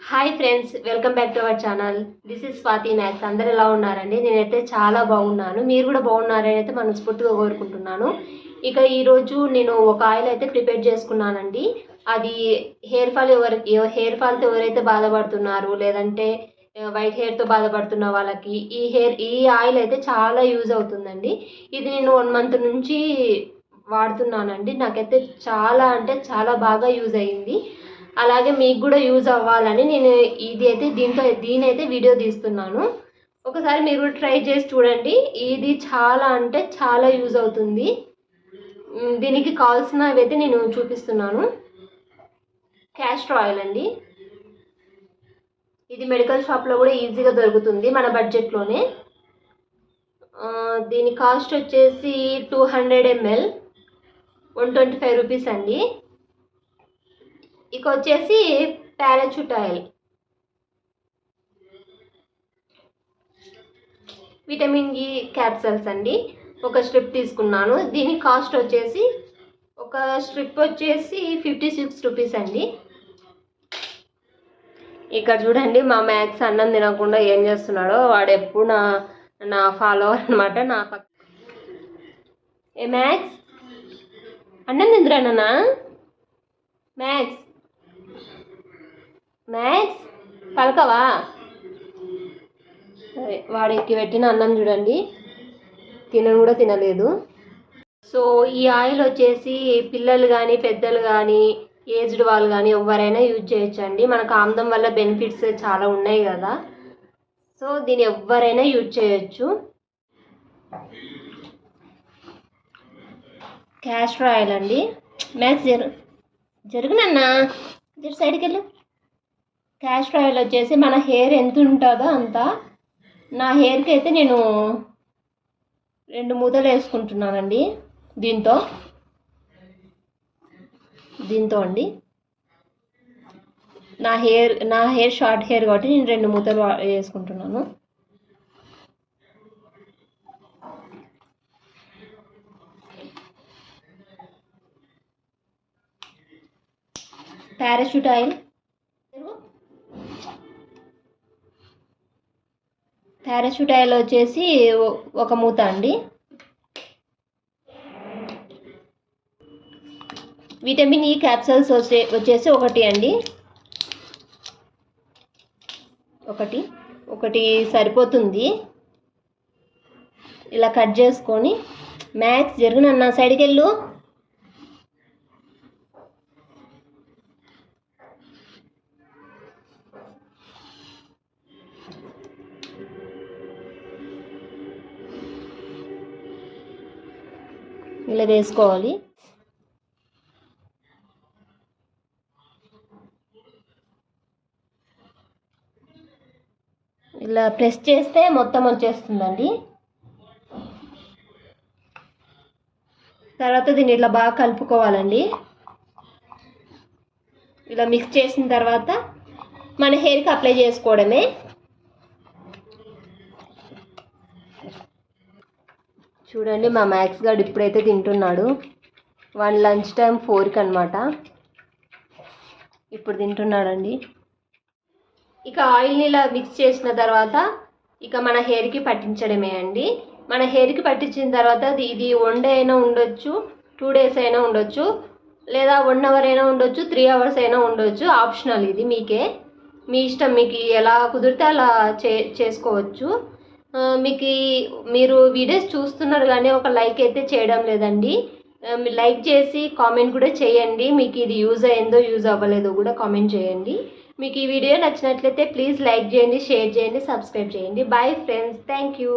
Hi friends, welcome back to our channel. This is Swathi maths. అందరు ఎలా ఉన్నారండి? నేనైతే చాలా బాగున్నాను. మీరు కూడా బాగున్నారని అయితే మనస్ఫూర్తిగా కోరుకుంటున్నాను. ఇక ఈరోజు నేను ఒక ఆయిల్ అయితే ప్రిపేర్ చేసుకున్నానండి. అది హెయిర్ ఫాల్తో ఎవరైతే బాధపడుతున్నారు, లేదంటే వైట్ హెయిర్తో బాధపడుతున్న వాళ్ళకి ఈ ఆయిల్ అయితే చాలా యూజ్ అవుతుందండి. ఇది నేను 1 మంత్ నుంచి వాడుతున్నానండి. నాకైతే చాలా అంటే చాలా బాగా యూజ్ అయ్యింది. అలాగే మీకు కూడా యూజ్ అవ్వాలని నేను దీనైతే వీడియో తీస్తున్నాను. ఒకసారి మీరు కూడా ట్రై చేసి చూడండి. ఇది చాలా అంటే చాలా యూజ్ అవుతుంది. దీనికి కావాల్సినవి అయితే నేను చూపిస్తున్నాను. క్యాస్టర్ ఆయిల్ అండి. ఇది మెడికల్ షాప్లో కూడా ఈజీగా దొరుకుతుంది మన బడ్జెట్లోనే. దీని కాస్ట్ వచ్చేసి 200 ml 125 రూపీస్ అండి. ఇక వచ్చేసి parachute oil, vitamin E capsules అండి. ఒక స్ట్రిప్ తీసుకున్నాను. దీని కాస్ట్ వచ్చేసి ఒక స్ట్రిప్ వచ్చేసి 56 రూపీస్ అండి. ఇక్కడ చూడండి, మా మ్యాథ్స్ అన్నం తినకుండా ఏం చేస్తున్నాడో. వాడు ఎప్పుడు నా ఫాలోవర్ అనమాట. ఏ మ్యాథ్స్, అన్నం తిందురా నాన్న. మ్యాథ్స్ పలకవా? సరే, వాడికి పెట్టిన అన్నం చూడండి, తినను కూడా తినలేదు. సో ఈ ఆయిల్ వచ్చేసి పిల్లలు కానీ పెద్దలు కానీ ఏజ్డ్ వాళ్ళు కానీ ఎవరైనా యూజ్ చేయొచ్చండి. మనకు ఆమ్లం వల్ల బెనిఫిట్స్ చాలా ఉన్నాయి కదా. సో దీన్ని ఎవరైనా యూజ్ చేయొచ్చు. క్యాస్టర్ ఆయిల్ అండి. మ్యాథ్స్ జరుగునన్నా, సైడ్కి వెళ్ళు. క్యాస్టర్ ఆయిల్ వచ్చేసి మన హెయిర్ ఎంత ఉంటుందో అంత. నా హెయిర్కి అయితే నేను 2 మూతలు వేసుకుంటున్నానండి. దీంతో అండి, నా హెయిర్ షార్ట్ హెయిర్ కాబట్టి నేను 2 మూతలు వేసుకుంటున్నాను. పారాషూట్ ఆయిల్ వచ్చేసి ఒక మూత అండి. విటమిన్ ఈ క్యాప్సల్స్ వచ్చేసి ఒకటి అండి. ఒకటి సరిపోతుంది. ఇలా కట్ చేసుకొని, మ్యాథ్స్ జరుగునన్న సైడ్కి వెళ్ళు. ఇలా వేసుకోవాలి. ఇలా ప్రెస్ చేస్తే మొత్తం వచ్చేస్తుందండి. తర్వాత దీన్ని ఇట్లా బాగా కలుపుకోవాలండి. ఇలా మిక్స్ చేసిన తర్వాత మన హెయిర్కి అప్లై చేసుకోవడమే. చూడండి, మా మ్యాథ్స్ గారు ఇప్పుడైతే తింటున్నాడు. 1 లంచ్ టైం 4కి అనమాట. ఇప్పుడు తింటున్నాడండి. ఇక ఆయిల్ని ఇలా మిక్స్ చేసిన తర్వాత ఇక మన హెయిర్కి పట్టించడమే అండి. మన హెయిర్కి పట్టించిన తర్వాత ఇది 1 డే అయినా ఉండొచ్చు, 2 డేస్ అయినా ఉండొచ్చు, లేదా 1 అవర్ అయినా ఉండొచ్చు, 3 అవర్స్ అయినా ఉండొచ్చు. ఆప్షనల్, ఇది మీ ఇష్టం. మీకు ఎలా కుదిరితే అలా చేసుకోవచ్చు. మీరు వీడియోస్ చూస్తున్నారు కానీ ఒక లైక్ అయితే చేయడం లేదండి. లైక్ చేసి కామెంట్ కూడా చేయండి. మీకు ఇది యూజ్ అయిందో యూజ్ అవ్వలేదో కూడా కామెంట్ చేయండి. మీకు ఈ వీడియో నచ్చినట్లయితే ప్లీజ్ లైక్ చేయండి, షేర్ చేయండి, సబ్స్క్రైబ్ చేయండి. Bye friends, thank you.